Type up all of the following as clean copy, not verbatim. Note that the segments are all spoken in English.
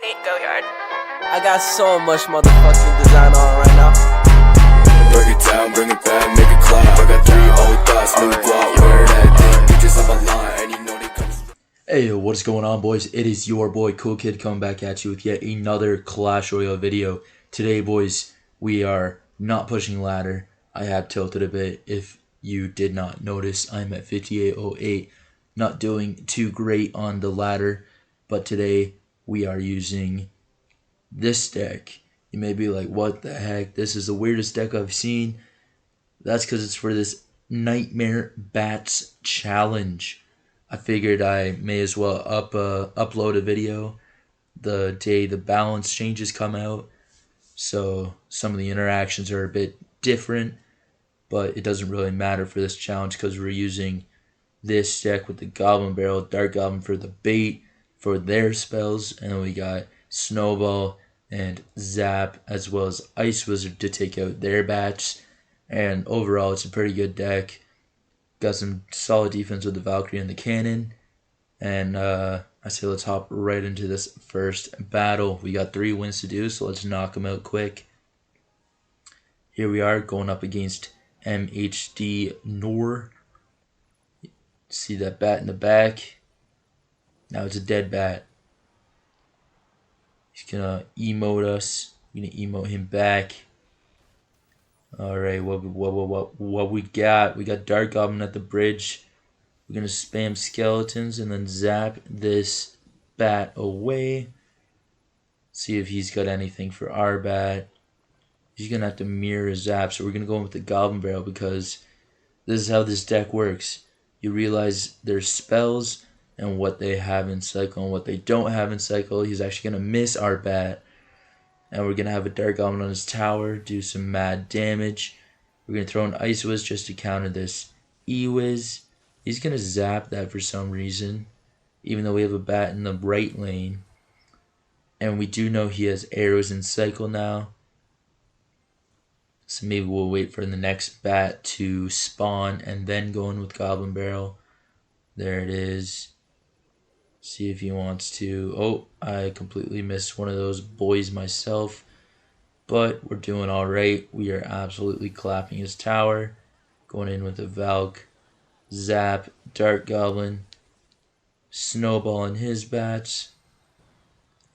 Go yard. I got so much motherfucking design on right now. Break it down, bring it back, make it clap. I got 3 old thoughts, new guap, wear that thing. Bitches on my line, and you know they come. Hey, what is going on, boys? It is your boy Cool Kid coming back at you with yet another Clash Royale video. Today, boys, we are not pushing ladder. I have tilted a bit. If you did not notice, I'm at 5808. Not doing too great on the ladder, but today we are using this deck. You may be like, what the heck? This is the weirdest deck I've seen. That's because it's for this Nightmare Bats challenge. I figured I may as well upload a video the day the balance changes come out. So some of the interactions are a bit different, but it doesn't really matter for this challenge because we're using this deck with the Goblin Barrel, Dark Goblin for the bait for their spells, and then we got Snowball and Zap as well as Ice Wizard to take out their bats. And overall, it's a pretty good deck. Got some solid defense with the Valkyrie and the cannon. And I say let's hop right into this first battle. We got 3 wins to do, so let's knock them out quick. Here we are going up against MHD Noor. See that bat in the back? Now it's a dead bat. He's gonna emote us. We're gonna emote him back. Alright, what we got? We got Dark Goblin at the bridge. We're gonna spam skeletons and then zap this bat away. See if he's got anything for our bat. He's gonna have to mirror his zap, so we're gonna go in with the Goblin Barrel because this is how this deck works. You realize their spells and what they have in cycle and what they don't have in cycle. He's actually gonna miss our bat. And we're going to have a Dark Goblin on his tower, do some mad damage. We're going to throw an Ice Wiz just to counter this E-Wiz. He's going to zap that for some reason, even though we have a bat in the right lane. And we do know he has arrows in cycle now. So maybe we'll wait for the next bat to spawn and then go in with Goblin Barrel. There it is. See if he wants to. Oh, I completely missed one of those boys myself. But we're doing alright. We are absolutely clapping his tower. Going in with a Valk. Zap. Dark Goblin. Snowball in his bats.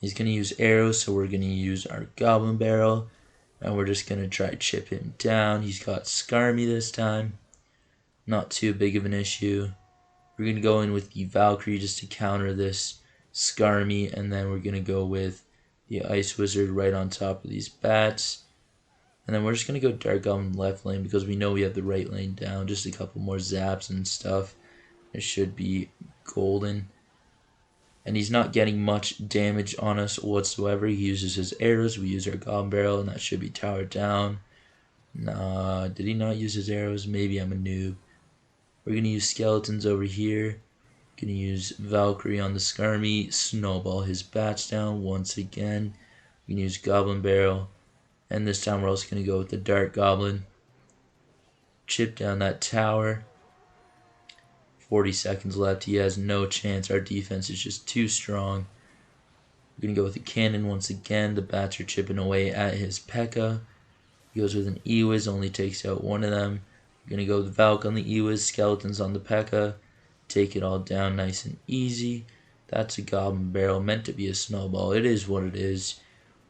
He's going to use arrows, so we're going to use our Goblin Barrel. And we're just going to try to chip him down. He's got Skarmy this time. Not too big of an issue. We're going to go in with the Valkyrie just to counter this Skarmy, and then we're going to go with the Ice Wizard right on top of these bats. And then we're just going to go Dark Goblin left lane because we know we have the right lane down. Just a couple more zaps and stuff. It should be golden. And he's not getting much damage on us whatsoever. He uses his arrows. We use our Goblin Barrel, and that should be towered down. Nah, did he not use his arrows? Maybe I'm a noob. We're going to use skeletons over here. Going to use Valkyrie on the Skarmy. Snowball his bats down once again. We can use Goblin Barrel. And this time we're also going to go with the Dark Goblin. Chip down that tower. 40 seconds left. He has no chance. Our defense is just too strong. We're going to go with the cannon once again. The bats are chipping away at his P.E.K.K.A. He goes with an E-Wiz. Only takes out one of them. We're going to go with Valk on the E-Wiz, skeletons on the P.E.K.K.A. Take it all down nice and easy. That's a Goblin Barrel, meant to be a snowball. It is what it is.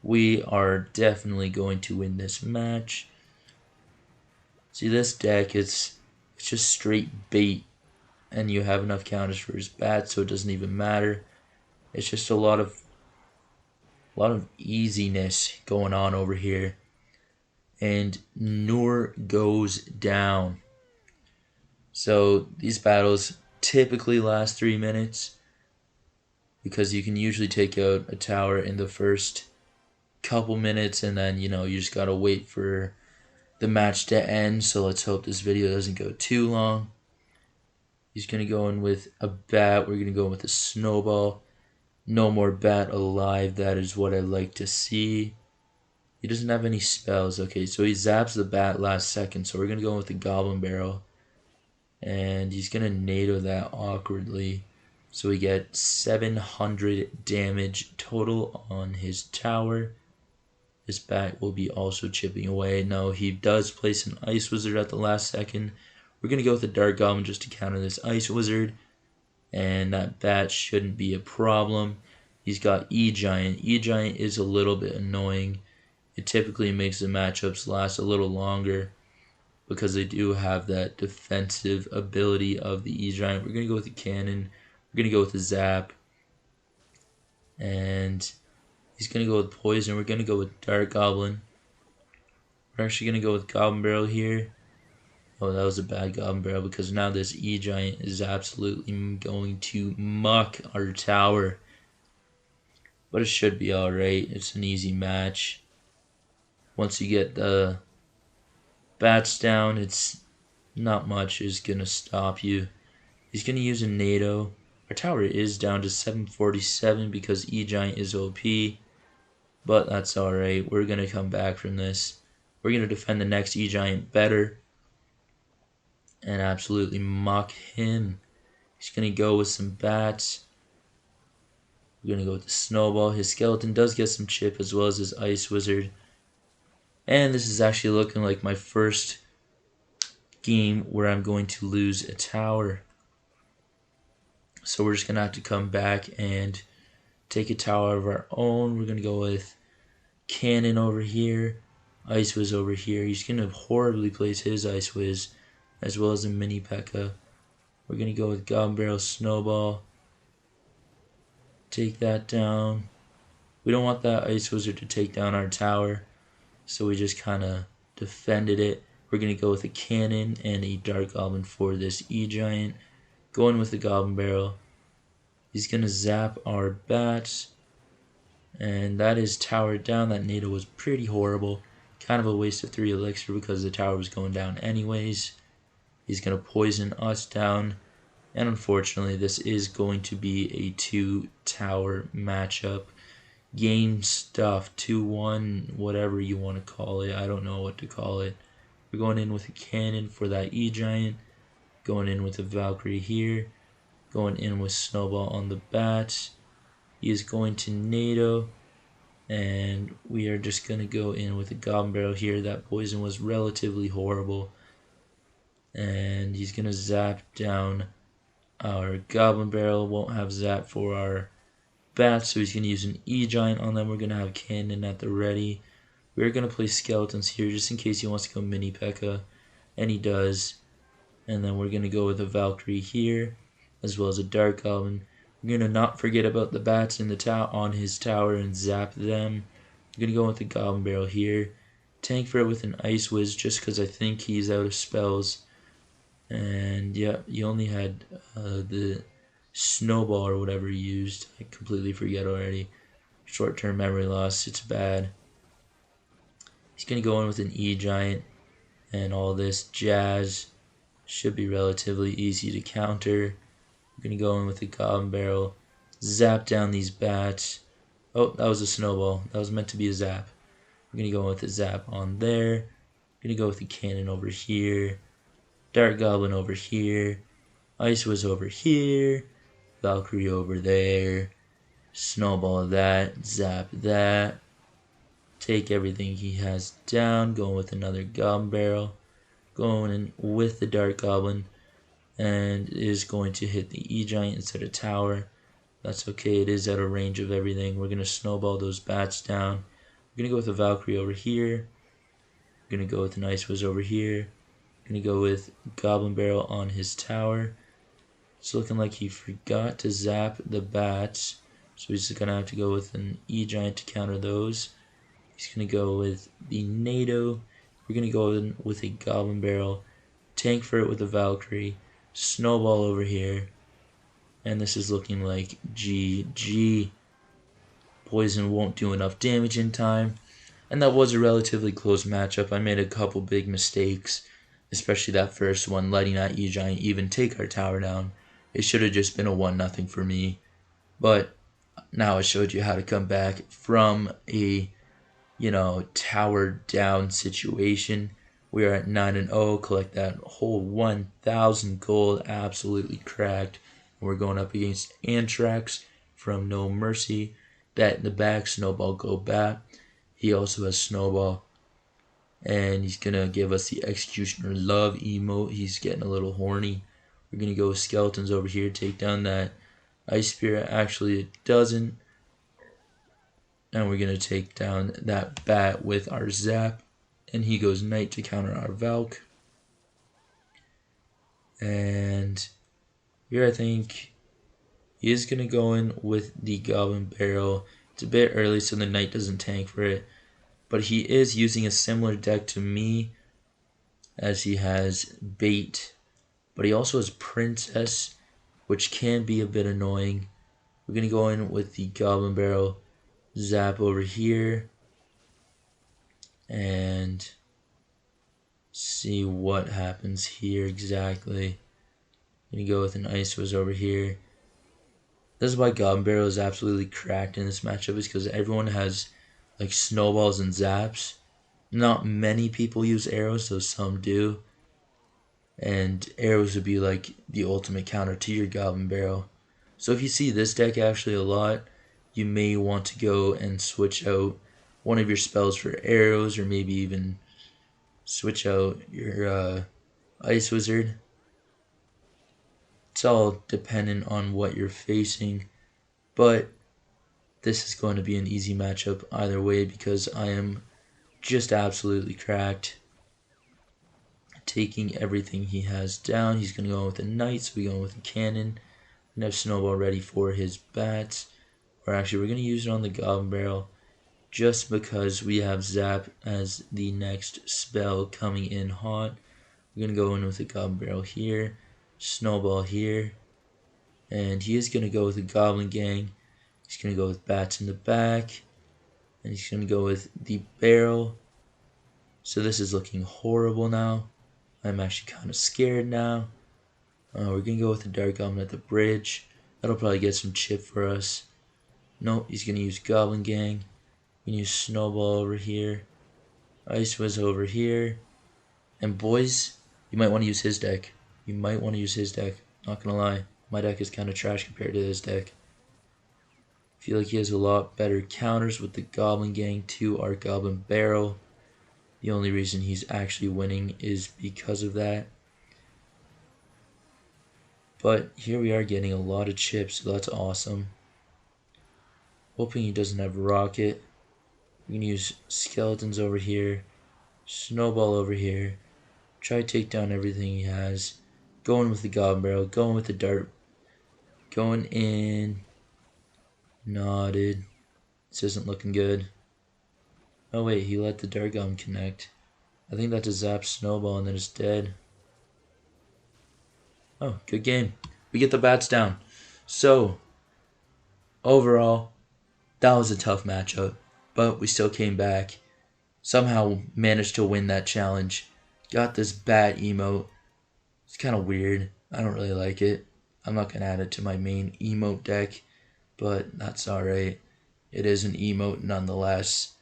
We are definitely going to win this match. See, this deck, it's just straight bait. And you have enough counters for his bats, so it doesn't even matter. It's just a lot of easiness going on over here. And Noor goes down. So these battles typically last 3 minutes because you can usually take out a tower in the first couple minutes, and then you just gotta wait for the match to end. So let's hope this video doesn't go too long. He's gonna go in with a bat. We're gonna go in with a snowball. No more bat alive. That is what I like to see. He doesn't have any spells. Okay, so he zaps the bat last second. So we're going to go with the Goblin Barrel. And he's going to NATO that awkwardly. So we get 700 damage total on his tower. This bat will be also chipping away. No, he does place an Ice Wizard at the last second. We're going to go with the Dark Goblin just to counter this Ice Wizard. And that bat shouldn't be a problem. He's got E-Giant. E-Giant is a little bit annoying. It typically makes the matchups last a little longer because they do have that defensive ability of the E-Giant. We're going to go with the Cannon. We're going to go with the Zap. And he's going to go with Poison. We're going to go with Dark Goblin. We're actually going to go with Goblin Barrel here. Oh, that was a bad Goblin Barrel because now this E-Giant is absolutely going to muck our tower. But it should be alright. It's an easy match. Once you get the bats down, it's not much is going to stop you. He's going to use a NATO. Our tower is down to 747 because E-Giant is OP. But that's alright. We're going to come back from this. We're going to defend the next E-Giant better. And absolutely muck him. He's going to go with some bats. We're going to go with the Snowball. His skeleton does get some chip as well as his Ice Wizard. And this is actually looking like my first game where I'm going to lose a tower. So we're just going to have to come back and take a tower of our own. We're going to go with Cannon over here. Ice Wiz over here. He's going to horribly place his Ice Wiz as well as a Mini P.E.K.K.A. We're going to go with Goblin Barrel Snowball. Take that down. We don't want that Ice Wizard to take down our tower, so we just kind of defended it. We're going to go with a Cannon and a Dark Goblin for this E-Giant. Going with the Goblin Barrel. He's going to zap our bats. And that is tower down. That NATO was pretty horrible. Kind of a waste of 3 elixir because the tower was going down anyways. He's going to poison us down. And unfortunately, this is going to be a 2-tower matchup. Game stuff, 2-1, whatever you want to call it. I don't know what to call it. We're going in with a Cannon for that E-Giant. Going in with a Valkyrie here. Going in with Snowball on the bats. He is going to NATO. And we are just going to go in with a Goblin Barrel here. That poison was relatively horrible. And he's going to zap down our Goblin Barrel. Won't have zap for our bats, so he's going to use an E-Giant on them. We're going to have Cannon at the ready. We're going to play Skeletons here just in case he wants to go Mini P.E.K.K.A. And he does. And then we're going to go with a Valkyrie here, as well as a Dark Goblin. We're going to not forget about the bats in the on his tower and zap them. We're going to go with the Goblin Barrel here. Tank for it with an Ice Wiz just because I think he's out of spells. And yeah, you only had the Snowball or whatever he used. I completely forget already. Short-term memory loss, it's bad. He's going to go in with an E-Giant and all this jazz. Should be relatively easy to counter. We're going to go in with the Goblin Barrel. Zap down these bats. Oh, that was a Snowball. That was meant to be a zap. We're going to go with the zap on there. We're going to go with the Cannon over here. Dark Goblin over here. Ice Wiz over here. Valkyrie over there. Snowball that. Zap that. Take everything he has down. Going with another Goblin Barrel. Going in with the Dark Goblin. And is going to hit the E-Giant instead of tower. That's okay. It is out of range of everything. We're going to snowball those bats down. We're going to go with a Valkyrie over here. We're going to go with an Ice Wiz over here. Going to go with Goblin Barrel on his tower. It's looking like he forgot to zap the bats. So he's going to have to go with an E-Giant to counter those. He's going to go with the NATO. We're going to go in with a Goblin Barrel. Tank for it with a Valkyrie. Snowball over here. And this is looking like GG. Poison won't do enough damage in time. And that was a relatively close matchup. I made a couple big mistakes. Especially that first one, letting that E-Giant even take our tower down. It should have just been a 1-0 for me. But now I showed you how to come back from a, tower down situation. We are at 9-0. Collect that whole 1,000 gold. Absolutely cracked. We're going up against Anthrax from No Mercy. Bat in the back, Snowball go bat. He also has Snowball. And he's going to give us the Executioner Love emote. He's getting a little horny. We're going to go with Skeletons over here. Take down that Ice Spirit. Actually, it doesn't. And we're going to take down that bat with our Zap. And he goes Knight to counter our Valk. And here I think he is going to go in with the Goblin Barrel. It's a bit early so the Knight doesn't tank for it. But he is using a similar deck to me, as he has Bait. But he also has Princess, which can be a bit annoying. We're going to go in with the Goblin Barrel. Zap over here. And see what happens here exactly. I'm going to go with an Ice Wiz over here. This is why Goblin Barrel is absolutely cracked in this matchup, is because everyone has like snowballs and zaps. Not many people use arrows, though some do. And arrows would be like the ultimate counter to your Goblin Barrel. So if you see this deck actually a lot, you may want to go and switch out one of your spells for arrows, or maybe even switch out your Ice Wizard. It's all dependent on what you're facing, but this is going to be an easy matchup either way because I am just absolutely cracked. Taking everything he has down. He's going to go with a Knight, so we're going with a Cannon. And have Snowball ready for his bats. Or actually, we're going to use it on the Goblin Barrel just because we have Zap as the next spell coming in hot. We're going to go in with the Goblin Barrel here. Snowball here. And he is going to go with the Goblin Gang. He's going to go with bats in the back. And he's going to go with the barrel. So this is looking horrible now. I'm actually kind of scared now. We're going to go with the Dark Goblin at the bridge. That'll probably get some chip for us. Nope, he's going to use Goblin Gang. We can use Snowball over here. Ice Wiz over here. And boys, you might want to use his deck. You might want to use his deck. Not going to lie. My deck is kind of trash compared to his deck. I feel like he has a lot better counters with the Goblin Gang to our Goblin Barrel. The only reason he's actually winning is because of that. But here we are getting a lot of chips, so that's awesome. Hoping he doesn't have Rocket. We can use Skeletons over here. Snowball over here. Try to take down everything he has. Going with the Goblin Barrel. Going with the Dart. Going in. Nodded. This isn't looking good. Oh wait, he let the Dark Goblin connect. I think that's a Zap Snowball and then it's dead. Oh, good game. We get the bats down. So, overall, that was a tough matchup. But we still came back. Somehow managed to win that challenge. Got this bat emote. It's kind of weird. I don't really like it. I'm not going to add it to my main emote deck. But that's alright. It is an emote nonetheless.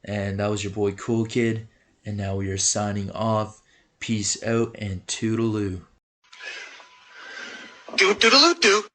And that was your boy Cool Kid. And now we are signing off. Peace out and toodaloo. Do-do-do-do-do.